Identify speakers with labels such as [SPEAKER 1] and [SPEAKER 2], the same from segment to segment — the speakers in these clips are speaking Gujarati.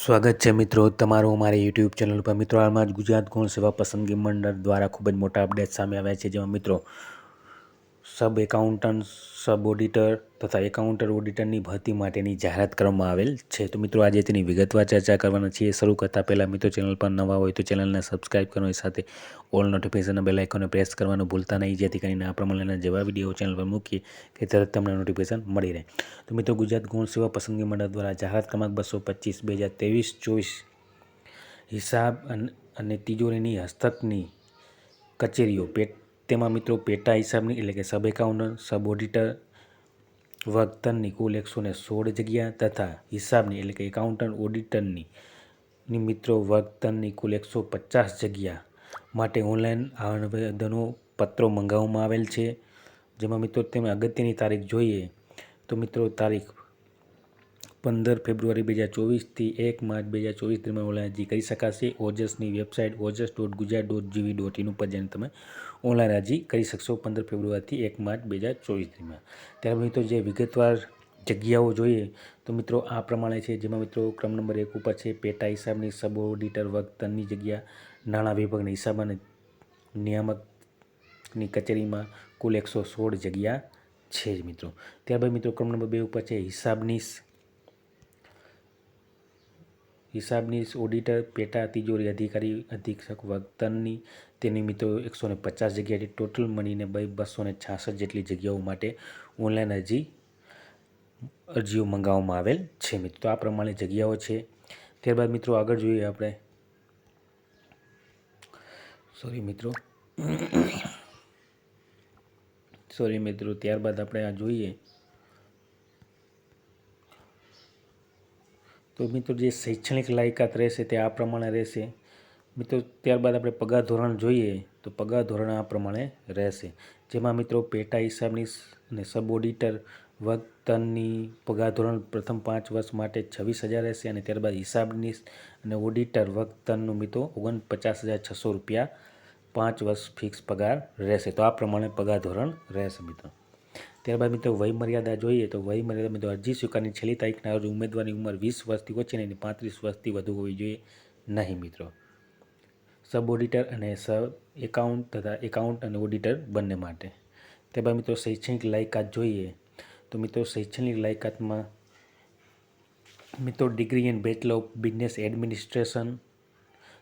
[SPEAKER 1] સ્વાગત છે મિત્રો તમારું અમારી યુટ્યુબ ચેનલ પર। મિત્રો હાલમાં જ ગુજરાત ગૌણ સેવા પસંદગી મંડળ દ્વારા ખૂબ જ મોટા અપડેટ સામે આવ્યા છે, જેમાં મિત્રો સબ એકાઉન્ટન્ટ, સબ ઓડિટર તથા એકાઉન્ટર ઓડિટરની ભરતી માટેની જાહેરાત કરવામાં આવેલ છે। તો મિત્રો આજે તેની વિગતવાર ચર્ચા કરવાના છીએ। શરૂ કરતાં પહેલાં મિત્રો ચેનલ પર નવા હોય તો ચેનલને સબસ્ક્રાઈબ કરવાની સાથે ઓલ નોટિફિકેશન બેલ આઇકોનને પ્રેસ કરવાનું ભૂલતા નહીં, જેથી કરીને આ પ્રમાણેના જેવા વિડીયો ચેનલ પર મૂકીએ કે તરત તમને નોટિફિકેશન મળી રહે। તો મિત્રો ગુજરાત ગૌણ સેવા પસંદગી મંડળ દ્વારા જાહેરાત ક્રમાંક 225/2023 હિસાબ અને તિજોરીની હસ્તકની કચેરીઓ તેમાં મિત્રો પેટા હિસાબની એટલે કે સબ એકાઉન્ટન્ટ, સબ ઓડિટર વર્ગ 3ની કુલ 116 જગ્યા તથા હિસાબની એટલે કે એકાઉન્ટન્ટ ઓડિટરની મિત્રો વર્ગ 3ની કુલ 150 જગ્યા માટે ઓનલાઈન આવેદનો પત્રો મંગાવવામાં આવેલ છે। જેમાં મિત્રો તમે અગત્યની તારીખ જોઈએ તો મિત્રો તારીખ 15 ફેબ્રુઆરી 2024થી 1 માર્ચ 2024 દરમિયાન ઓનલાઈન અરજી કરી શકાશે। ઓજસની વેબસાઇટ ojas.gujarat.gov.in ઉપર જઈને તમે ઓનલાઈન અરજી કરી શકશો 15 ફેબ્રુઆરીથી 1 માર્ચ 2024 દરમિયાન। ત્યાર મિત્રો જે વિગતવાર જગ્યાઓ જોઈએ તો મિત્રો આ પ્રમાણે છે, જેમાં મિત્રો ક્રમ નંબર 1 ઉપર છે પેટા હિસાબની સબ ઓડિટર વર્ગ 3ની જગ્યા નાણાં વિભાગના હિસાબ અને નિયામકની કચેરીમાં કુલ 116 જગ્યા છે જ મિત્રો। ત્યારબાદ મિત્રો ક્રમ નંબર 2 ઉપર છે હિસાબની ઓડિટર પેટા તિજોરી અધિકારી અધિક્ષક વર્ગ 3ની તેની મિત્રો 150 જગ્યાથી ટોટલ મળીને 266 જેટલી જગ્યાઓ માટે ઓનલાઈન અરજીઓ મંગાવવામાં આવેલ છે મિત્રો। તો આ પ્રમાણે જગ્યાઓ છે। ત્યારબાદ મિત્રો આગળ જોઈએ આપણે ત્યારબાદ આપણે આ જોઈએ તો મિત્રો જે શૈક્ષણિક લાયકાત રહેશે તે આ પ્રમાણે રહેશે મિત્રો। ત્યારબાદ આપણે પગાર ધોરણ જોઈએ તો પગાર ધોરણ આ પ્રમાણે રહેશે, જેમાં મિત્રો પેટા હિસાબની અને સબ ઓડિટર વર્ગ 3ની પગાર ધોરણ પ્રથમ 5 વર્ષ માટે 26,000 રહેશે અને ત્યારબાદ હિસાબની અને ઓડિટર વર્ગ 3નું મિત્રો 49,600 રૂપિયા 5 વર્ષ ફિક્સ પગાર રહેશે। તો આ પ્રમાણે પગાર ધોરણ રહેશે મિત્રો। ત્યારબાદ મિત્રો વય મર્યાદા જોઈએ તો વય મર્યાદા મિત્રો અરજી સ્વીકારની છેલ્લી તારીખના રોજ ઉમેદવારની ઉંમર 20 વર્ષથી ઓછી અને 35 વર્ષથી વધુ હોવી જોઈએ નહીં મિત્રો, સબ ઓડિટર અને સબ એકાઉન્ટ તથા એકાઉન્ટ અને ઓડિટર બંને માટે। ત્યારબાદ મિત્રો શૈક્ષણિક લાયકાત જોઈએ તો મિત્રો શૈક્ષણિક લાયકાતમાં મિત્રો degree in bachelor of business administration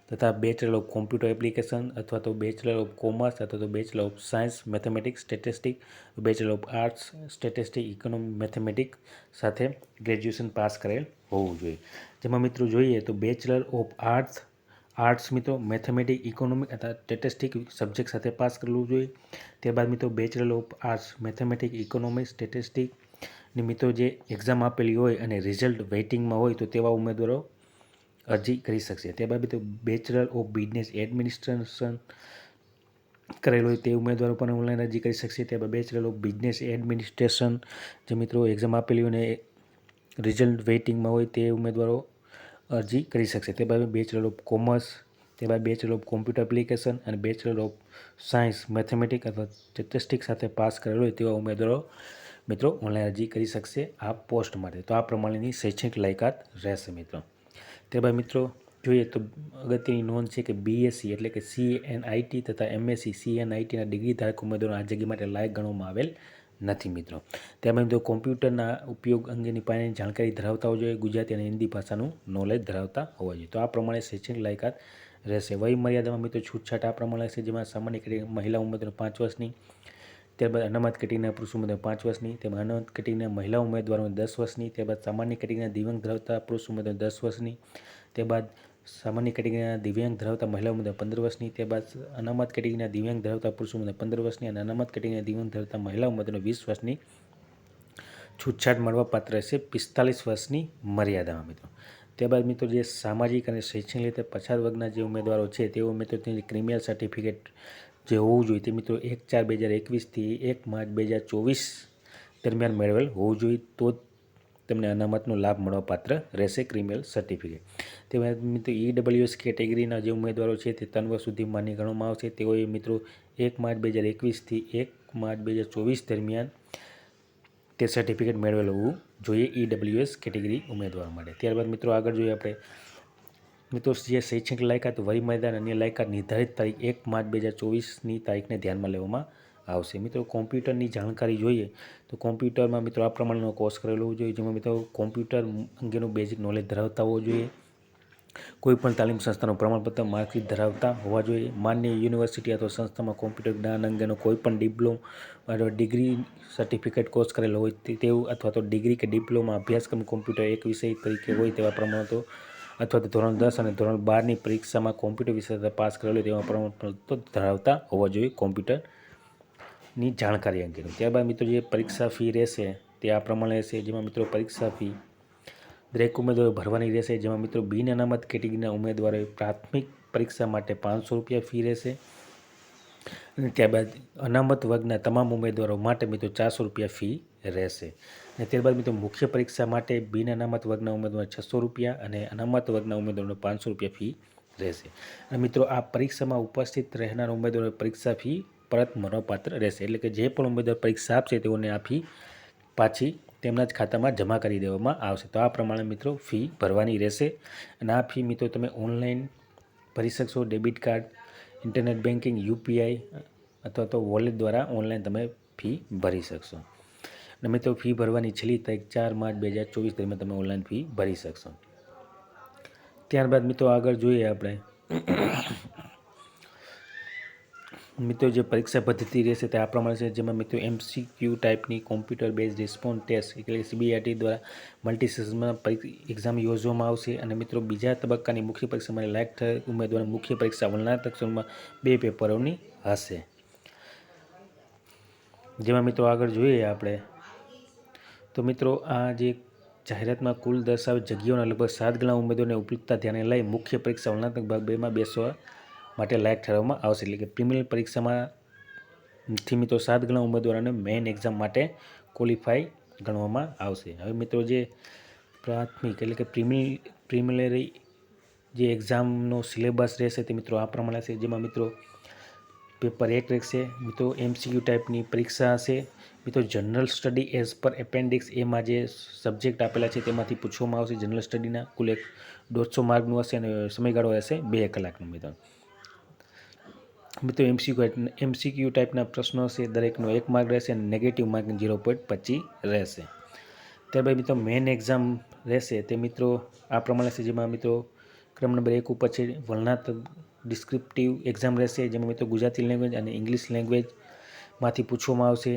[SPEAKER 1] તથા બેચલર ઓફ કોમ્પ્યુટર એપ્લિકેશન અથવા તો બેચલર ઓફ કોમર્સ અથવા તો bachelor of science mathematics statistics, bachelor of arts statistics economic mathematics સાથે ગ્રેજ્યુએશન પાસ કરેલ હોવું જોઈએ। જેમાં મિત્રો જોઈએ તો બેચલર ઓફ આર્ટ્સ મિત્રો મેથેમેટિક્સ ઇકોનોમિક અથવા સ્ટેટિસ્ટિક્સ સબ્જેક્ટ સાથે પાસ કરવું જોઈએ। ત્યારબાદ મિત્રો bachelor of arts mathematics economics સ્ટેટિસ્ટિક્સની મિત્રો જે એક્ઝામ આપેલી હોય અને રિઝલ્ટ વેઇટિંગમાં હોય તો તેવા ઉમેદવારો અરજી કરી શકશે। ત્યારબાદ મિત્રો બેચલર ઓફ બિઝનેસ એડમિનિસ્ટ્રેશન કરેલ હોય તે ઉમેદવારો પણ ઓનલાઈન અરજી કરી શકશે। ત્યારબાદ બેચલર ઓફ બિઝનેસ એડમિનિસ્ટ્રેશન જે મિત્રો એક્ઝામ આપેલી હોય અને રિઝલ્ટ વેઇટિંગમાં હોય તે ઉમેદવારો અરજી કરી શકશે। ત્યારબાદ બેચલર ઓફ કોમર્સ, ત્યારબાદ બેચલર ઓફ કોમ્પ્યુટર એપ્લિકેશન અને બેચલર ઓફ સાયન્સ મેથેમેટિક્સ અથવા સ્ટેટિસ્ટિક્સ સાથે પાસ કરેલ હોય તેવા ઉમેદવારો મિત્રો ઓનલાઈન અરજી કરી શકશે આ પોસ્ટ માટે। તો આ પ્રમાણેની શૈક્ષણિક લાયકાત રહેશે મિત્રો। ત્યારબાદ મિત્રો જોઈએ તો અગત્યની નોંધ છે કે બીએસસી એટલે કે CNIT તથા MSc CNITના ડિગ્રી ધારક ઉમેદવારો આ જગ્યા માટે લાયક ગણવામાં આવેલ નથી મિત્રો। ત્યારબાદ મિત્રો કોમ્પ્યુટરના ઉપયોગ અંગેની પાયાની જાણકારી ધરાવતા હોવા જોઈએ, ગુજરાતી અને હિન્દી ભાષાનું નોલેજ ધરાવતા હોવા જોઈએ। તો આ પ્રમાણે શૈક્ષણિક લાયકાત રહેશે। વય મર્યાદામાં મિત્રો છૂટછાટ આ પ્રમાણે રહેશે, જેમાં સામાન્ય કેટેગરી મહિલા ઉમેદવારો 5 વર્ષની, ત્યારબાદ અનામત કેટેગરીના પુરુષ ઉમેદવારો 5 વર્ષની, તેમાં અનામત કેટેગરીના મહિલા ઉમેદવારો 10 વર્ષની, ત્યારબાદ સામાન્ય કેટેગરીના દિવ્યાંગ ધરાવતા પુરુષ ઉમેદવારો 10 વર્ષની, ત્યારબાદ સામાન્ય કેટેગરીના દિવ્યાંગ ધરાવતા મહિલા ઉમેદવાર 15 વર્ષની, ત્યારબાદ અનામત કેટેગરીના દિવ્યાંગ ધરાવતા પુરુષ ઉમેદવાર 15 વર્ષની અને અનામત કેટેગરીના દિવ્યાંગ ધરાવતા મહિલા ઉમેદવારો 20 વર્ષની છૂટછાટ મળવાપાત્ર રહેશે 45 વર્ષની મર્યાદામાં મિત્રો। ત્યારબાદ મિત્રો જે સામાજિક અને શૈક્ષણિક રીતે પછાત વર્ગના જે ઉમેદવારો છે તેઓ મિત્રો તેની ક્રિમિનલ સર્ટિફિકેટ જે હોવું જોઈએ તે મિત્રો 1/4/2021થી 1 માર્ચ 2024 દરમિયાન મેળવેલ હોવું જોઈએ, તો તેમને અનામતનો લાભ મળવાપાત્ર રહેશે ક્રિમિનલ સર્ટિફિકેટ। તેમાં મિત્રો EWS કેટેગરીના જે ઉમેદવારો છે તે 3 વર્ષ સુધી માન્ય ગણવામાં આવશે। તેઓએ મિત્રો 1 માર્ચ 2021થી 1 માર્ચ 2024 દરમિયાન તે સર્ટિફિકેટ મેળવેલું હોવું જોઈએ EWS કેટેગરી ઉમેદવાર માટે. ત્યારબાદ મિત્રો આગળ જોઈએ આપણે મિત્રો જે શૈક્ષણિક લાયકાત વય મર્યાદા અને અન્ય લાયકાત નિર્ધારિત તારીખ 1 માર્ચ 2024ની તારીખને ધ્યાનમાં લેવામાં આવશે. મિત્રો કોમ્પ્યુટરની જાણકારી જોઈએ તો કોમ્પ્યુટરમાં મિત્રો આ પ્રમાણેનો કોર્સ કરેલો હોવો જોઈએ, જેમાં મિત્રો કોમ્પ્યુટર અંગેનું બેઝિક નોલેજ ધરાવતા હોવો જોઈએ, કોઈપણ તાલીમ સંસ્થાનું પ્રમાણપત્ર માર્કશીટ ધરાવતા હોવા જોઈએ, માન્ય યુનિવર્સિટી અથવા સંસ્થામાં કોમ્પ્યુટર જ્ઞાન અંગેનો કોઈપણ ડિપ્લોમા અથવા ડિગ્રી સર્ટિફિકેટ કોર્સ કરેલો હોય તેવું અથવા તો ડિગ્રી કે ડિપ્લોમા અભ્યાસક્રમ કોમ્પ્યુટર એક વિષય તરીકે હોય તેવા પ્રમાણપત્રો અથવા તો ધોરણ 10 અને ધોરણ 12ની પરીક્ષામાં કોમ્પ્યુટર વિષય પાસ કરેલો તેવા પ્રમાણપત્રો ધરાવતા હોવા જોઈએ કોમ્પ્યુટરની જાણકારી અંગેનું. ત્યારબાદ મિત્રો જે પરીક્ષા ફી રહેશે તે આ પ્રમાણે રહેશે, જેમાં મિત્રો પરીક્ષા ફી દરેક ઉમેદવારો ભરવાની રહેશે, જેમાં મિત્રો બિન અનામત કેટેગરીના ઉમેદવારોએ પ્રાથમિક પરીક્ષા માટે 500 રૂપિયા ફી રહેશે અને ત્યારબાદ અનામત વર્ગના તમામ ઉમેદવારો માટે મિત્રો 400 રૂપિયા ફી રહેશે. અને ત્યારબાદ મિત્રો મુખ્ય પરીક્ષા માટે બિન અનામત વર્ગના ઉમેદવાર 600 રૂપિયા અને અનામત વર્ગના ઉમેદવારોને 500 રૂપિયા ફી રહેશે. અને મિત્રો આ પરીક્ષામાં ઉપસ્થિત રહેનાર ઉમેદવારોએ પરીક્ષા ફી પરત મળવાપાત્ર રહેશે, એટલે કે જે પણ ઉમેદવાર પરીક્ષા આપશે તેઓને આ ફી પાછી તેમના જ ખાતામાં જમા કરી દેવામાં આવશે. તો આ પ્રમાણે મિત્રો ફી ભરવાની રહેશે અને આ ફી મિત્રો તમે ઓનલાઈન ભરી શકશો, debit card, internet banking, UPI અથવા તો વોલેટ દ્વારા ઓનલાઈન તમે ફી ભરી શકશો. અને મિત્રો ફી ભરવાની છેલ્લી તારીખ 4 માર્ચ 2024 દરમિયાન તમે ઓનલાઈન ફી ભરી શકશો. ત્યારબાદ મિત્રો આગળ જોઈએ આપણે મિત્રો જે પરીક્ષા પદ્ધતિ રહેશે તે આ પ્રમાણે છે, જેમાં મિત્રો MCQ ટાઈપની કોમ્પ્યુટર બેઝ રિસ્પોન્સ ટેસ્ટ એટલે CBRT દ્વારા મલ્ટી સેશનમાં એક્ઝામ યોજવામાં આવશે. અને મિત્રો બીજા તબક્કાની મુખ્ય પરીક્ષા માટે લાયક થયેલ ઉમેદવાર મુખ્ય પરીક્ષા વલણાંક સ્વરૂપમાં 2 પેપરોની હશે. જેમાં મિત્રો આગળ જોઈએ આપણે તો મિત્રો આ જે જાહેરાતમાં કુલ દર્શાવેલ જગ્યાઓના લગભગ 7 ગણા ઉમેદવારોને ઉપલબ્ધતા ધ્યાને લઈ મુખ્ય પરીક્ષા વલણાંક ભાગ 2માં બેસવા માટે લાયક ઠેરવવામાં આવશે. એટલે કે પ્રિલિમિનરી પરીક્ષામાંથી મિત્રો 7 ગણા ઉમેદવારોને મેઇન એક્ઝામ માટે ક્વોલિફાય ગણવામાં આવશે. હવે મિત્રો જે પ્રાથમિક એટલે કે પ્રિલિમિનરી જે એક્ઝામનો સિલેબસ રહેશે તે મિત્રો આ પ્રમાણે છે, જેમાં મિત્રો પેપર 1 રહેશે, મિત્રો MCQ ટાઈપની પરીક્ષા હશે, મિત્રો general study as per appendix એમાં જે સબ્જેક્ટ આપેલા છે તેમાંથી પૂછવામાં આવશે. જનરલ સ્ટડીના કુલ 150 માર્કનું હશે અને સમયગાળો હશે 2 કલાકનો. મિત્રો MCQ ટાઈપના પ્રશ્નો હશે, દરેકનો 1 માર્ક રહેશે અને નેગેટિવ માર્કિંગ 0.25 રહેશે. ત્યારબાદ મિત્રો મેઇન એક્ઝામ રહેશે તે મિત્રો આ પ્રમાણે છે, જેમાં મિત્રો ક્રમ નંબર 1 ઉપર છે વલણાંક ડિસ્ક્રિપ્ટિવ એક્ઝામ રહેશે, જેમાં મિત્રો ગુજરાતી લેંગ્વેજ અને ઇંગ્લિશ લેંગ્વેજમાંથી પૂછવામાં આવશે.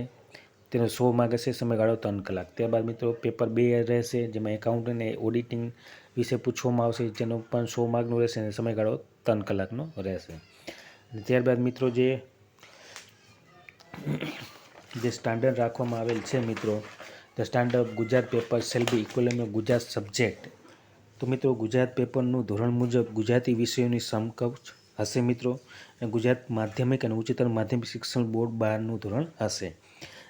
[SPEAKER 1] તેનો 100 માર્ક હશે, સમયગાળો 3 કલાક. ત્યારબાદ મિત્રો પેપર 2 રહેશે, જેમાં એકાઉન્ટ અને ઓડિટિંગ વિશે પૂછવામાં આવશે, જેનો પણ 100 માર્કનો રહેશે અને સમયગાળો 3 કલાકનો રહેશે. ત્યારબાદ મિત્રો જે સ્ટાન્ડર્ડ રાખવામાં આવેલ છે મિત્રો the standard of Gujarat paper shall be equivalent of Gujarat subject. તો મિત્રો ગુજરાત પેપરનું ધોરણ મુજબ ગુજરાતી વિષયોની સમકક્ષ હશે મિત્રો, અને ગુજરાત માધ્યમિક અને ઉચ્ચતર માધ્યમિક શિક્ષણ બોર્ડ 12નું ધોરણ હશે.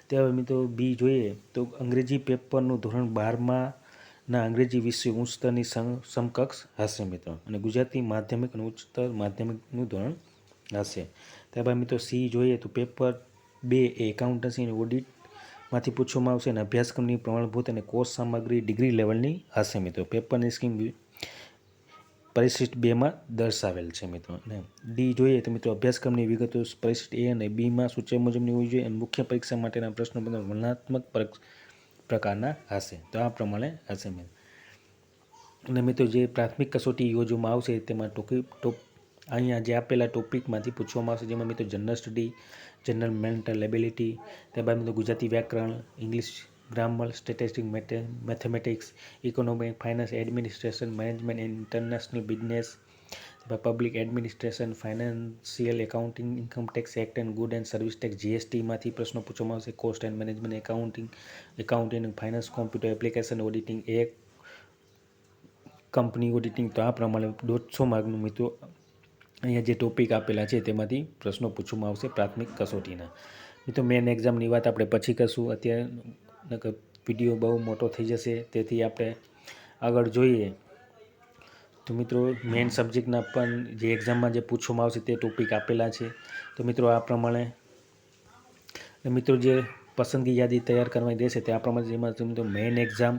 [SPEAKER 1] ત્યારબાદ મિત્રો બી જોઈએ તો અંગ્રેજી પેપરનું ધોરણ 12ના અંગ્રેજી વિષય ઉચ્ચ સ્તરની સમકક્ષ હશે મિત્રો, અને ગુજરાતી માધ્યમિક અને ઉચ્ચતર માધ્યમિકનું ધોરણ હશે. ત્યારબાદ મિત્રો સી જોઈએ તો પેપર 2 એ એકાઉન્ટન્સી અને ઓડિટમાંથી પૂછવામાં આવશે અને અભ્યાસક્રમની પ્રમાણભૂત અને કોર્સ સામગ્રી ડિગ્રી લેવલની હશે મિત્રો. પેપરની સ્કીમ પરિશિષ્ટ 2માં દર્શાવેલ છે મિત્રો. અને ડી જોઈએ તો મિત્રો અભ્યાસક્રમની વિગતો પરિશિષ્ટ A અને Bમાં સૂચવ્યા મુજબની હોવી જોઈએ અને મુખ્ય પરીક્ષા માટેના પ્રશ્નપત્ર વર્ણનાત્મક પ્રકારના હશે. તો આ પ્રમાણે હશે મિત્રો. અને મિત્રો જે પ્રાથમિક કસોટી યોજવામાં આવશે તેમાં અહીંયા જે આપેલા ટોપિકમાંથી પૂછવામાં આવશે, જેમાં મિત્રો general study, general mental ability, ત્યારબાદ મિત્રો ગુજરાતી વ્યાકરણ, English grammar, statistics, mathematics, economic, finance, administration, management, international business, public administration, financial accounting, income tax act and good and service tax GSTમાંથી પ્રશ્નો પૂછવામાં આવશે. Cost and management accounting, finance, computer application auditing, company auditing. તો આ પ્રમાણે 150 માર્કનું મિત્રો અહીંયા જે ટોપિક આપેલા છે તેમાંથી પ્રશ્નો પૂછવામાં આવશે પ્રાથમિક કસોટીના. મિત્રો મેન એક્ઝામની વાત આપણે પછી કરશું, અત્યારે વિડીયો બહુ મોટો થઈ જશે, તેથી આપણે આગળ જોઈએ તો મિત્રો મેન સબ્જેક્ટના પણ જે એક્ઝામમાં જે પૂછવામાં આવશે તે ટોપિક આપેલા છે. તો મિત્રો આ પ્રમાણે મિત્રો જે પસંદગી યાદી તૈયાર કરવાની રહેશે. તે આ પ્રમાણે જેમાં મિત્રો મેઇન એક્ઝામ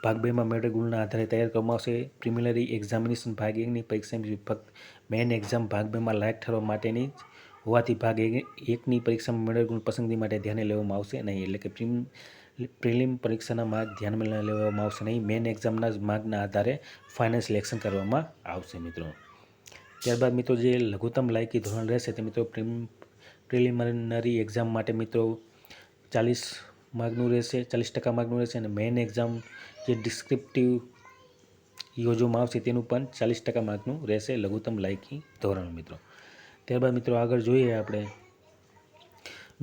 [SPEAKER 1] ભાગ 2માં મેળવેલ ગુણના આધારે તૈયાર કરવામાં આવશે. પ્રિલિમિનરી એક્ઝામિનેશન ભાગ 1ની પરીક્ષાની ફક્ત મેઇન એક્ઝામ ભાગ 2માં લાયક ઠરવા માટેની જ હોવાથી ભાગ 1ની પરીક્ષામાં મેળવેલ ગુણ પસંદગી માટે ધ્યાને લેવામાં આવશે નહીં. એટલે કે પ્રિલિમ પરીક્ષાના માર્ક ધ્યાનમાં લેવામાં આવશે નહીં. મેઇન એક્ઝામના જ માર્કના આધારે ફાઇનલ સિલેક્શન કરવામાં આવશે મિત્રો. ત્યારબાદ મિત્રો જે લઘુત્તમ લાયકી ધોરણ રહેશે તે મિત્રો પ્રિલિમિનરી એક્ઝામ માટે મિત્રો 40 માર્કનું રહેશે, 40% માર્કનું રહેશે. અને મેઇન એક્ઝામ જે ડિસ્ક્રિપ્ટિવ યોજવામાં આવશે તેનું પણ 40% માર્કનું રહેશે લઘુત્તમ લાયકી ધોરણ મિત્રો. ત્યારબાદ મિત્રો આગળ જોઈએ આપણે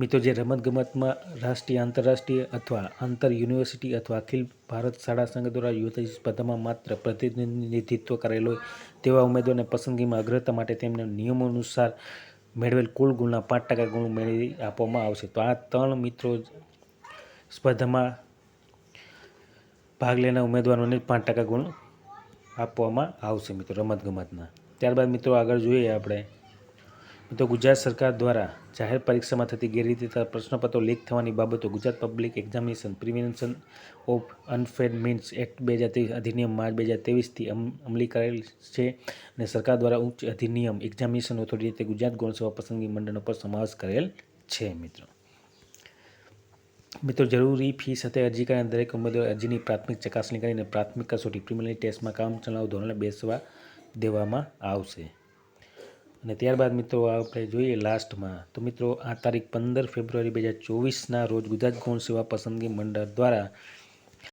[SPEAKER 1] મિત્રો જે રમતગમતમાં રાષ્ટ્રીય, આંતરરાષ્ટ્રીય અથવા આંતર યુનિવર્સિટી અથવા અખિલ ભારત શાળા સંઘ દ્વારા યોજાતી સ્પર્ધામાં માત્ર પ્રતિનિધિત્વ કરેલ હોય તેવા ઉમેદવારને પસંદગીમાં અગ્રતા માટે તેમને નિયમો અનુસાર મેળવેલ કુલ ગુણના 5% ગુણ મેળવી આપવામાં આવશે. તો આ 3 મિત્રો સ્પર્ધામાં ભાગ લેનાર ઉમેદવારોને 5% ગુણ આપવામાં આવશે મિત્રો રમતગમતના. ત્યારબાદ મિત્રો આગળ જોઈએ આપણે મિત્રો ગુજરાત સરકાર દ્વારા જાહેર પરીક્ષામાં થતી ગેરરીતિ તથા પ્રશ્નપત્રો લીક થવાની બાબતો Gujarat public examination prevention of unfair means act 2023 અધિનિયમ માર્ચ 2023થી અમલી કરેલ છે અને સરકાર દ્વારા ઉચ્ચ અધિનિયમ એક્ઝામિનેશન ઓથોરિટી ગુજરાત ગૌણ સેવા પસંદગી મંડળનો પર સમાવેશ કરેલ છે મિત્રો. જરૂરી ફી સાથે અરજી કરનાર દરેક ઉમેદવાર અરજીની પ્રાથમિક ચકાસણી કરીને પ્રાથમિક કસોટી પ્રિલિમિનરી ટેસ્ટમાં કામચલાઉ ધોરણે બેસવા દેવામાં આવશે. અને ત્યારબાદ મિત્રો આપણે જોઈએ લાસ્ટમાં તો મિત્રો આ તારીખ 15 ફેબ્રુઆરી 2024ના રોજ ગુજરાત ગૌણ સેવા પસંદગી મંડળ દ્વારા